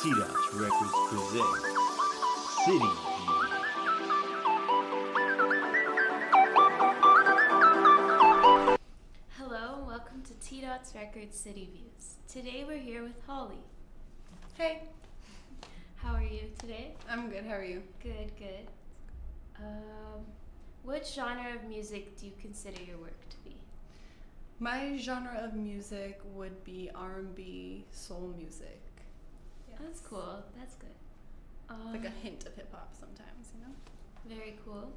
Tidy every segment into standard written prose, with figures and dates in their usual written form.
T-Dot Records presents City View. Hello and welcome to T-Dot's Records City Views. Today we're here with Holly. Hey, How are you today? I'm good. How are you? Good, good. What genre of music do you consider your work to be? My genre of music would be R&B, soul music. Yes. That's cool. That's good. Like a hint of hip hop sometimes, you know? Very cool.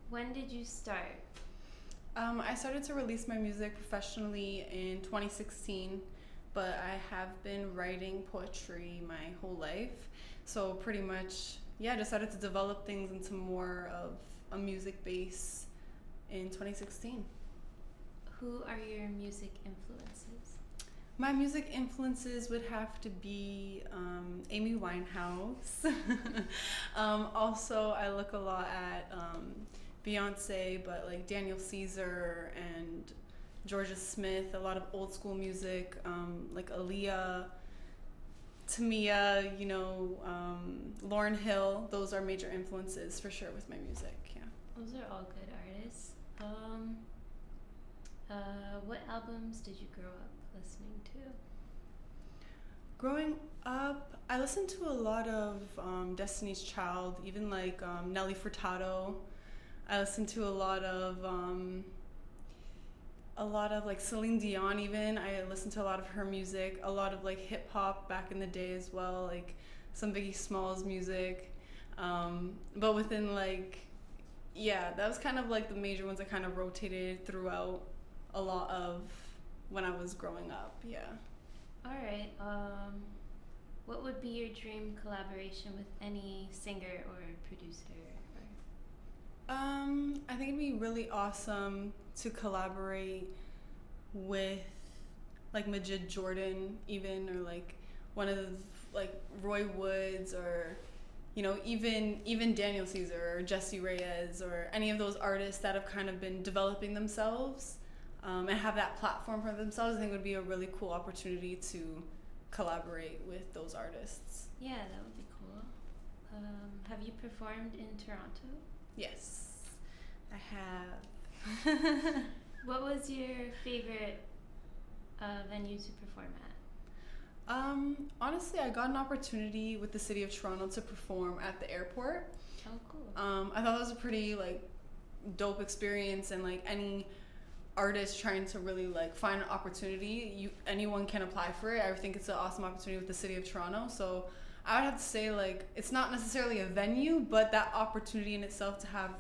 When did you start? I started to release my music professionally in 2016, but I have been writing poetry my whole life. So pretty much, yeah, I decided to develop things into more of a music base in 2016. Who are your music influences? My music influences would have to be Amy Winehouse. Also, I look a lot at Beyonce, but like Daniel Caesar and Georgia Smith, a lot of old school music, like Aaliyah, Tamia, Lauryn Hill. Those are major influences for sure with my music, yeah. Those are all good artists. What albums did you grow up listening to? Growing up, I listened to a lot of Destiny's Child, even like Nelly Furtado. I listened to a lot of like Celine Dion even. I listened to a lot of her music, a lot of like hip hop back in the day as well, like some Biggie Smalls music. But within like, yeah, that was kind of like the major ones I kind of rotated throughout a lot of when I was growing up, yeah. All right. What would be your dream collaboration with any singer or producer? I think it'd be really awesome to collaborate with like Majid Jordan even, or like one of the, like Roy Woods, or even Daniel Caesar or Jessie Reyez, or any of those artists that have kind of been developing themselves and have that platform for themselves. I think it would be a really cool opportunity to collaborate with those artists. Yeah, that would be cool. Have you performed in Toronto? Yes, I have. What was your favorite venue to perform at? Honestly, I got an opportunity with the city of Toronto to perform at the airport. Oh, cool. I thought that was a pretty like dope experience, and like any artist trying to really like find an opportunity, anyone can apply for it. I think it's an awesome opportunity with the city of Toronto. So I would have to say, like, it's not necessarily a venue, but that opportunity in itself to have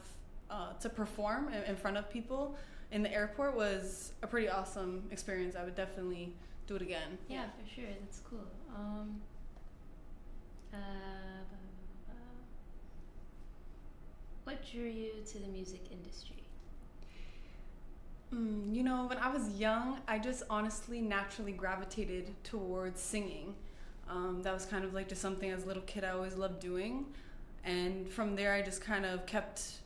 to perform in front of people in the airport was a pretty awesome experience. I would definitely do it again. Yeah, for sure. That's cool. What drew you to the music industry? When I was young, I just honestly naturally gravitated towards singing. That was kind of like just something as a little kid I always loved doing. And from there, I just kind of kept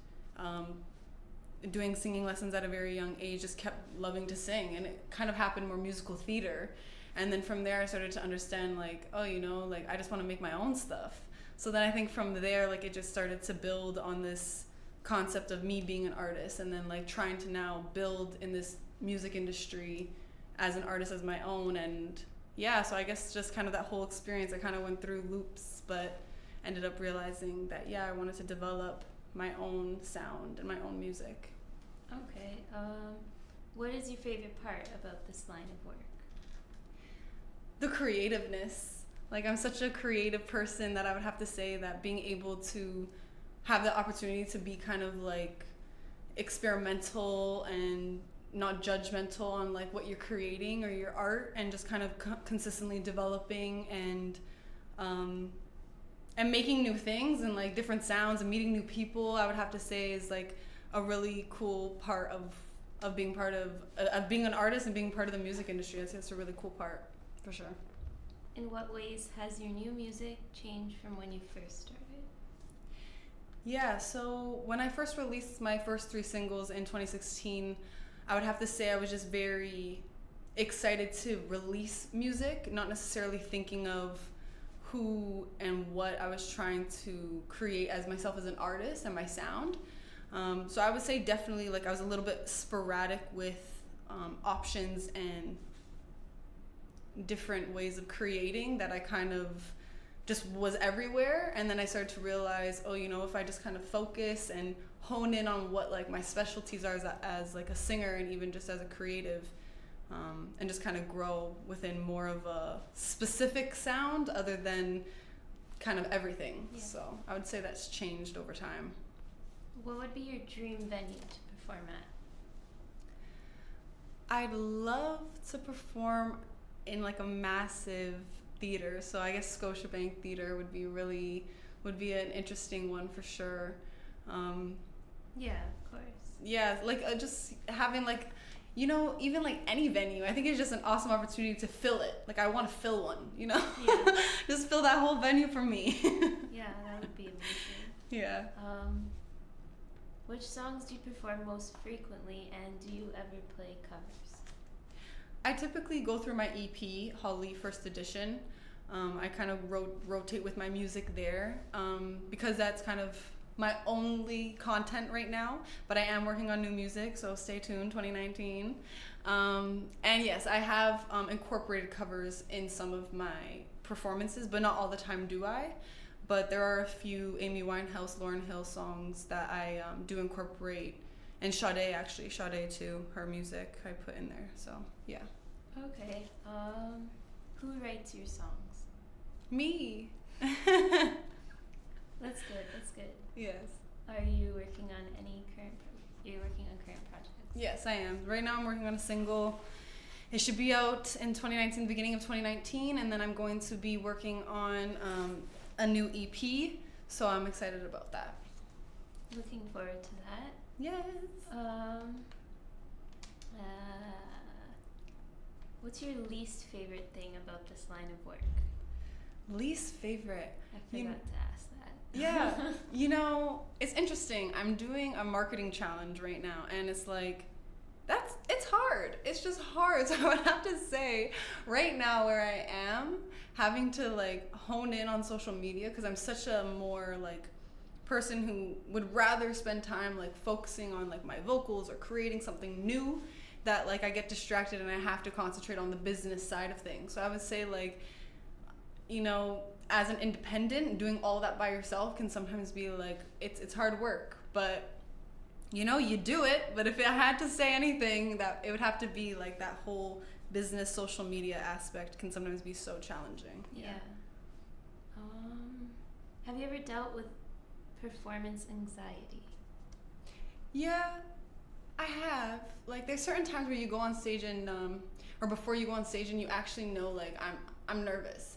doing singing lessons at a very young age, just kept loving to sing. And it kind of happened more musical theater. And then from there, I started to understand like, like I just want to make my own stuff. So then I think from there, like it just started to build on this concept of me being an artist, and then like trying to now build in this music industry as an artist as my own. And yeah, so I guess just kind of that whole experience, I kind of went through loops, but ended up realizing that I wanted to develop my own sound and my own music. Okay. What is your favorite part about this line of work? The creativeness. Like, I'm such a creative person that I would have to say that being able to have the opportunity to be kind of like experimental and not judgmental on like what you're creating or your art, and just kind of consistently developing and making new things and like different sounds and meeting new people, I would have to say is like a really cool part of being part of being an artist and being part of the music industry. I think it's a really cool part for sure. In what ways has your new music changed from when you first started? Yeah, so when I first released my first 3 singles in 2016, I would have to say I was just very excited to release music, not necessarily thinking of who and what I was trying to create as myself as an artist and my sound. So I would say definitely like I was a little bit sporadic with options and different ways of creating, that I kind of just was everywhere. And then I started to realize, oh, you know, if I just kind of focus and hone in on what like my specialties are as like a singer and even just as a creative, and just kind of grow within more of a specific sound other than kind of everything. Yeah. So I would say that's changed over time. What would be your dream venue to perform at? I'd love to perform in like a massive theater. So I guess Scotiabank Theater would be an interesting one for sure. Yeah, of course. Yeah, like just having like, you know, even like any venue, I think it's just an awesome opportunity to fill it. Like I want to fill one, you know? Yeah. Just fill that whole venue for me. Yeah, that would be amazing. Yeah. Which songs do you perform most frequently, and do you ever play covers? I typically go through my EP, Holly First Edition. I kind of rotate with my music there, because that's kind of my only content right now, but I am working on new music, so stay tuned, 2019. And yes, I have incorporated covers in some of my performances, but not all the time do I. But there are a few Amy Winehouse, Lauryn Hill songs that I do incorporate, and Sade too, her music I put in there, so yeah. Okay. Who writes your songs? Me. That's good. Yes. Are you working on any you're working on current projects? Yes, I am. Right now I'm working on a single. It should be out in 2019, the beginning of 2019, and then I'm going to be working on a new EP, so I'm excited about that. Looking forward to that. Yes. What's your least favorite thing about this line of work? Least favorite. I forgot to ask that. Yeah, you know, it's interesting. I'm doing a marketing challenge right now, and it's like, it's hard. It's just hard. So I would have to say, right now where I am, having to like hone in on social media, because I'm such a more like person who would rather spend time like focusing on like my vocals or creating something new, that like I get distracted and I have to concentrate on the business side of things. So I would say like, you know, as an independent, doing all that by yourself can sometimes be like, it's hard work, but you know, you do it. But if I had to say anything, that it would have to be like that whole business social media aspect can sometimes be so challenging. Yeah. Have you ever dealt with performance anxiety? Yeah, I have. Like, there's certain times where you go on stage and or before you go on stage and you actually know like I'm nervous.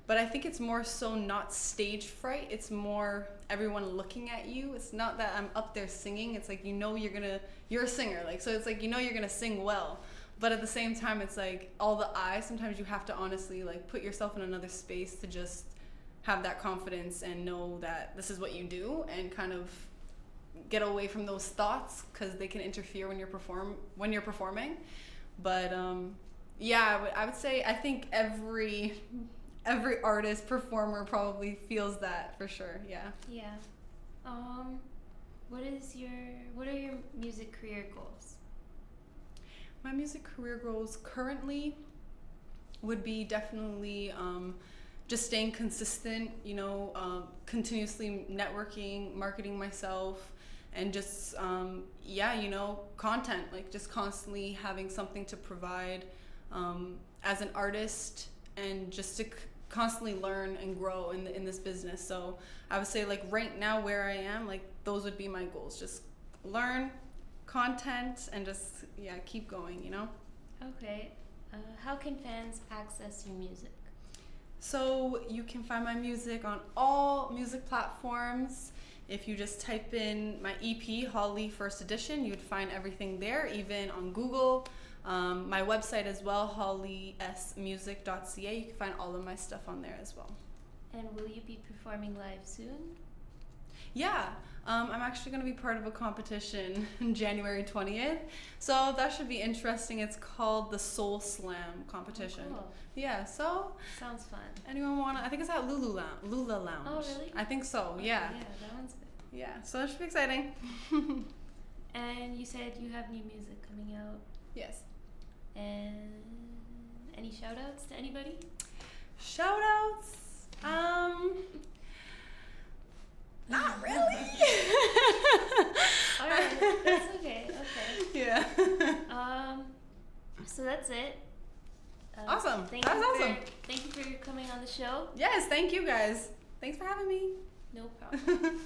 But I think it's more so not stage fright. It's more everyone looking at you. It's not that I'm up there singing. It's like, you know, you're a singer. Like, so it's like, you know, you're gonna sing well. But at the same time, it's like all the eyes. Sometimes you have to honestly like put yourself in another space to just have that confidence and know that this is what you do, and kind of get away from those thoughts, because they can interfere when you're performing. But yeah, I would say I think every artist, performer probably feels that for sure. Yeah. Yeah. What are your music career goals? My music career goals currently would be definitely just staying consistent, you know, continuously networking, marketing myself, and just you know, content, like just constantly having something to provide as an artist, and just to constantly learn and grow in this business. So I would say like right now where I am, like those would be my goals. Just learn content and just keep going, you know. Okay. How can fans access your music? So you can find my music on all music platforms. If you just type in my EP, Holly First Edition, you'd find everything there, even on Google. My website as well, hollysmusic.ca. You can find all of my stuff on there as well. And will you be performing live soon? Yeah, I'm actually going to be part of a competition on January 20th. So that should be interesting. It's called the Soul Slam competition. Oh, cool. Yeah, so Sounds fun. anyone want to? I think it's at Lula Lounge. Oh, really? I think so, Okay, yeah. Yeah, that one's good. Yeah, so that should be exciting. And you said you have new music coming out. Yes. And any shout outs to anybody? Shout outs? Not really. Alright, that's okay. Yeah. So that's it. Awesome. Thank That you was awesome. Thank you for coming on the show. Yes, thank you guys. Thanks for having me. No problem.